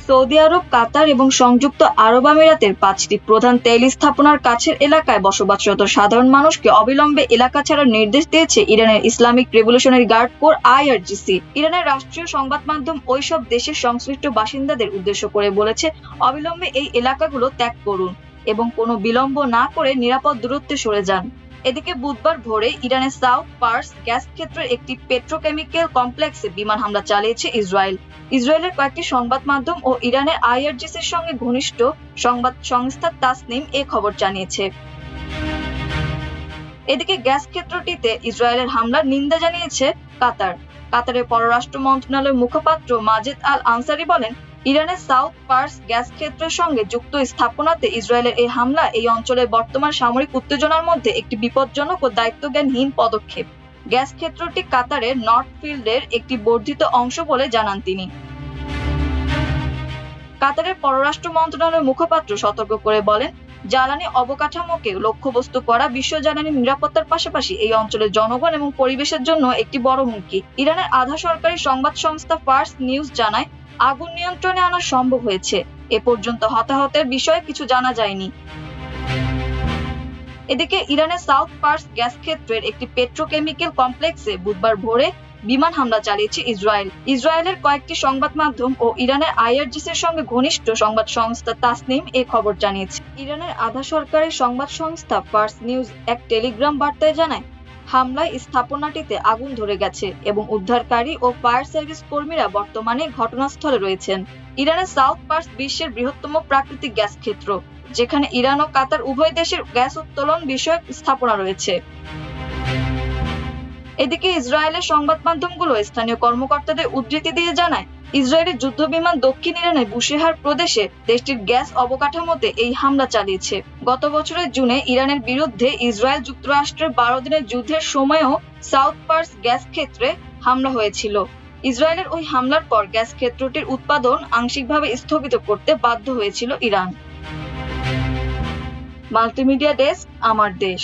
Saudi আরব, কাতার এবং সংযুক্ত আরব আমিরাতের 5টি প্রধান তেল স্থাপনার কাছের এলাকায় বসবাসরত সাধারণ মানুষকে অবিলম্বে এলাকা ছাড়ার নির্দেশ দিয়েছে ইরানের Islamic revolutionary guard corps IRGC। ইরানের রাষ্ট্রীয় সংবাদ মাধ্যম ওইসব দেশের সংশ্লিষ্ট বাসিন্দাদের উদ্দেশ্য করে বলেছে, অবিলম্বে এই এলাকাগুলো ত্যাগ করুন এবং কোনো বিলম্ব না করে নিরাপদ দূরত্বে সরে যান। এদিকে বুধবার ভোরে ইরানের সাউথ পার্স গ্যাস ক্ষেত্রের একটি পেট্রোকেমিক্যাল কমপ্লেক্সে বিমান হামলা চালিয়েছে ইসরায়েল। ইসরায়েলের কয়েকটি সংবাদ মাধ্যম ও ইরানের IRGCর সঙ্গে ঘনিষ্ঠ সংবাদ সংস্থা তাসনিম এ খবর জানিয়েছে। এদিকে গ্যাস ক্ষেত্রটিতে ইসরায়েলের হামলার নিন্দা জানিয়েছে কাতার। কাতারের পররাষ্ট্র মন্ত্রণালয়ের মুখপাত্র মাজেদ আল আনসারি বলেন, ইরানের সাউথ পার্স গ্যাস ক্ষেত্রের সঙ্গে যুক্ত স্থাপনাতে ইসরায়েলের এই হামলা এই অঞ্চলের বর্তমান সামরিক উত্তেজনার মধ্যে একটি বিপজ্জনক ও দায়িত্বজ্ঞানহীন পদক্ষেপ। গ্যাস ক্ষেত্রটি কাতারের নর্থ ফিল্ডের একটি বর্ধিত অংশ বলে জানান তিনি। কাতারের পররাষ্ট্র মন্ত্রণালয়ের মুখপাত্র সতর্ক করে বলেন, জ্বালানি অবকাঠামোকে লক্ষ্যবস্তু করা বিশ্ব জ্বালানি নিরাপত্তার পাশাপাশি এই অঞ্চলের জনগণ এবং পরিবেশের জন্য একটি বড় হুমকি। ইরানের আধা সরকারি সংবাদ সংস্থা ফার্স নিউজ জানায়, আগুন নিয়ন্ত্রণে আনা সম্ভব হয়েছে। এ পর্যন্ত হতাহতের বিষয়ে কিছু জানা যায়নি। এদিকে ইরানের সাউথ পার্স গ্যাস ক্ষেত্রের একটি পেট্রোকেমিক্যাল কমপ্লেক্সে বুধবার ভোরে বিমান হামলা চালিয়েছে ইসরায়েল। ইসরায়েলের কয়েকটি সংবাদ মাধ্যম ও ইরানের IRGCর সঙ্গে ঘনিষ্ঠ সংবাদ সংস্থা তাসনিম এ খবর জানিয়েছে। ইরানের আধা সরকারি সংবাদ সংস্থা ফার্স নিউজ এক টেলিগ্রাম বার্তায় জানায়, হামলায় স্থাপনাটিতে আগুন ধরে গেছে এবং উদ্ধারকারী ও ফায়ার সার্ভিস কর্মীরা বর্তমানে ঘটনাস্থলে রয়েছেন। ইরানের সাউথ পার্স বিশ্বের বৃহত্তম প্রাকৃতিক গ্যাস ক্ষেত্র, যেখানে ইরান ও কাতার উভয় দেশের গ্যাস উত্তোলন বিষয়ক স্থাপনা রয়েছে। এদিকে ইসরায়েলের সংবাদ মাধ্যমগুলো স্থানীয় কর্মকর্তাদের উদ্ধৃতি দিয়ে জানায়, ইসরায়েলের যুদ্ধবিমান দক্ষিণ ইরানের বুশেহার প্রদেশে দেশটির গ্যাস অবকাঠামোতে এই হামলা চালিয়েছে। গত বছরের জুনে ইরানের বিরুদ্ধে ইসরায়েল যুক্তরাষ্ট্রের 12 দিনের যুদ্ধের সময়ও সাউথ পার্স গ্যাস ক্ষেত্রে হামলা হয়েছিল। ইসরায়েলের ওই হামলার পর গ্যাস ক্ষেত্রটির উৎপাদন আংশিকভাবে স্থগিত করতে বাধ্য হয়েছিল ইরান। মাল্টিমিডিয়া ডেস্ক, আমার দেশ।